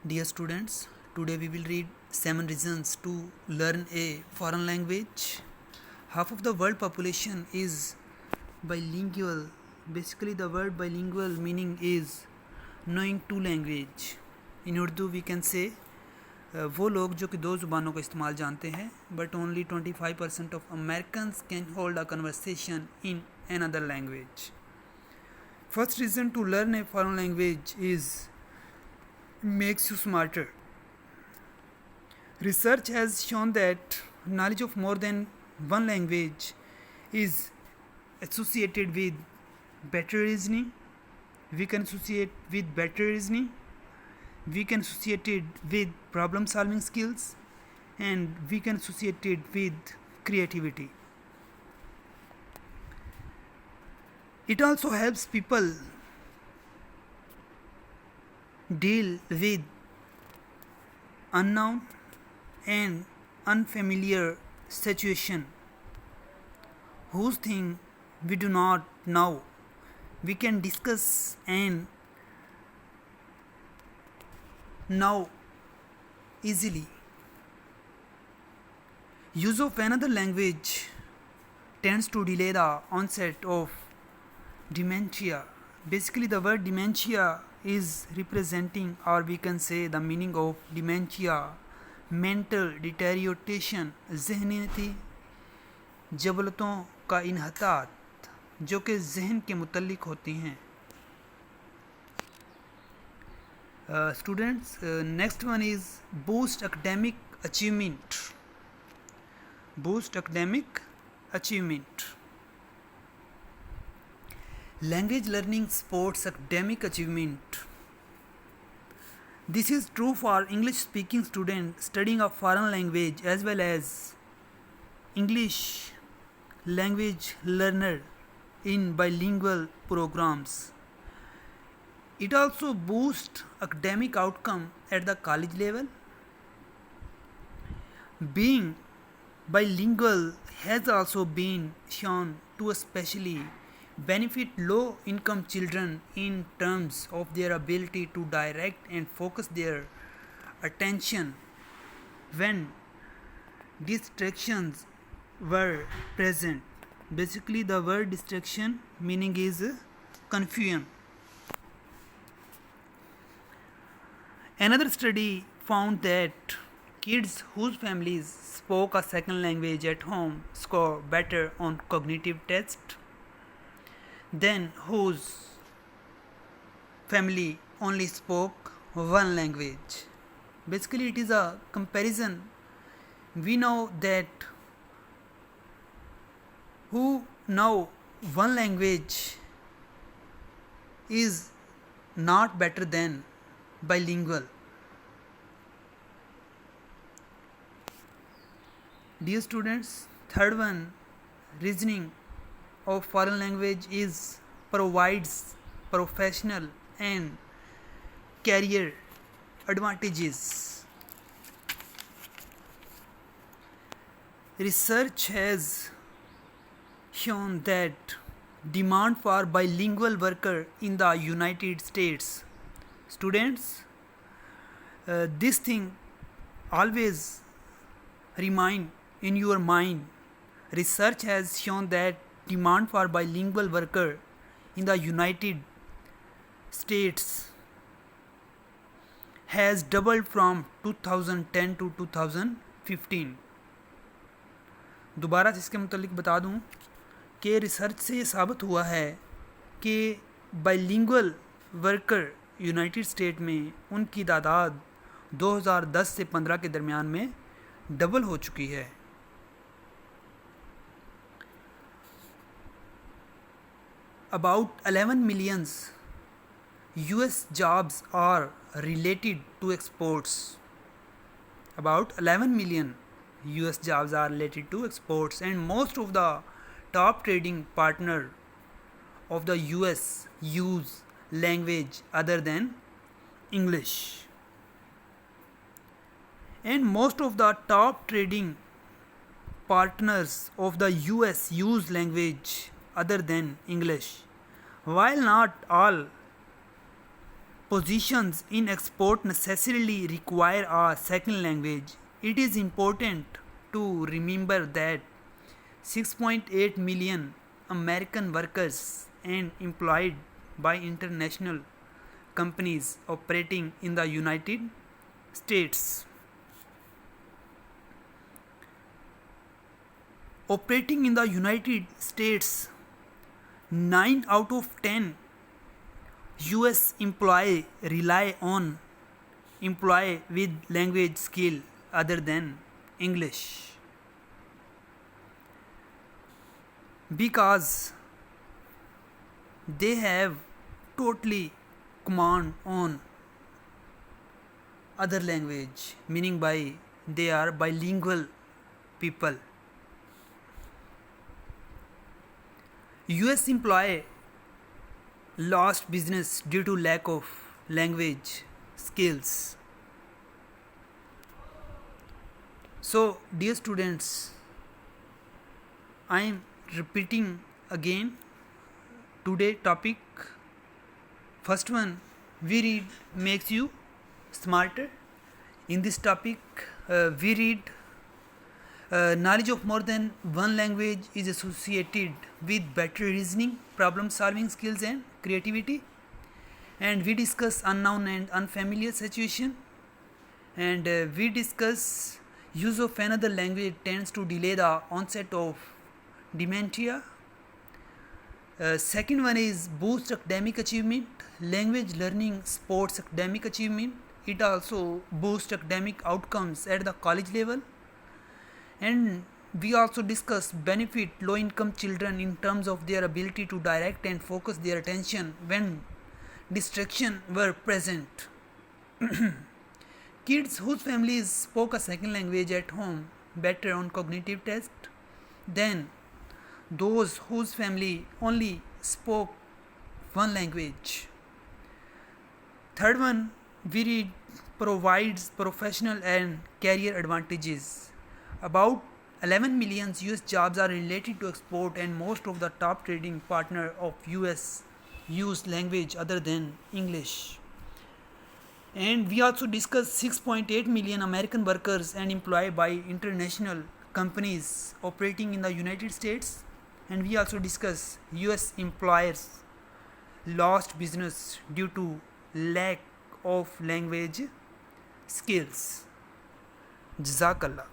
Dear students, today we will read 7 reasons to learn a foreign language. Half of the world population is bilingual. Basically, the word bilingual meaning is knowing two language. In Urdu we can say वो लोग जो कि दो ज़ुबानों का इस्तेमाल जानते हैं, but only 25% of Americans can hold a conversation in another language. First reason to learn a foreign language is makes you smarter. Research has shown that knowledge of more than one language is associated with better reasoning. We can associate with better reasoning. We can associate it with problem solving skills, and we can associate it with creativity. It also helps people deal with unknown and unfamiliar situation whose thing we do not know. We can discuss and know easily. Use of another language tends to delay the onset of dementia. Basically, the word dementia is representing, or we can say the meaning of dementia, mental deterioration, ज़हनीती जबलतों का इन्हतात जो कि जहन के मुतल्लिक होती हैं. Students, next one is boost academic achievement. Boost academic achievement. Language learning supports academic achievement. This is true for English speaking students studying a foreign language as well as English language learner in bilingual programs. It also boosts academic outcome at the college level. Being bilingual has also been shown to especially benefit low income children in terms of their ability to direct and focus their attention when distractions were present. Basically, the word distraction meaning is confusion. Another study found that kids whose families spoke a second language at home score better on cognitive tests than whose family only spoke one language. Basically, it is a comparison. We know that who know one language is not better than bilingual. Dear students, third one, reasoning of foreign language is provides professional and career advantages. Research has shown that demand for bilingual worker in the United States. Students, this thing always remain in your mind. Research has shown that demand for bilingual worker in the United States has doubled from 2010 to 2015. दोबारा से इसके मुतालिक बता दूं कि research से ये साबित हुआ है कि बाइलिंगुअल वर्कर यूनाइटेड स्टेट में उनकी तादाद 2010 से 15 के दरमियान में डबल हो चुकी है. About 11 million US jobs are related to exports. About 11 million US jobs are related to exports, and most of the top trading partner of the US use language other than English. And most of the top trading partners of the US use language other than English. While not all positions in export necessarily require a second language. It is important to remember that 6.8 million American workers and employed by international companies operating in the United States. Operating in the United States, 9 out of 10 US employees rely on employee with language skill other than English, because they have totally command on other language, meaning by they are bilingual people. US employee lost business due to lack of language skills. So, dear students, I am repeating again today topic. First one, we read makes you smarter. In this topic, we read knowledge of more than one language is associated with better reasoning, problem solving skills and creativity. And we discuss unknown and unfamiliar situation. And we discuss use of another language tends to delay the onset of dementia. Second one is boost academic achievement. Language learning supports academic achievement. It also boosts academic outcomes at the college level. And we also discuss benefit low income children in terms of their ability to direct and focus their attention when distraction were present. Kids whose families spoke a second language at home better on cognitive test than those whose family only spoke one language. Third one, we read provides professional and career advantages. About 11 million US jobs are related to export, and most of the top trading partner of US use language other than English. And we also discuss 6.8 million American workers and employed by international companies operating in the United States. And we also discuss US employers lost business due to lack of language skills. Jazakallah.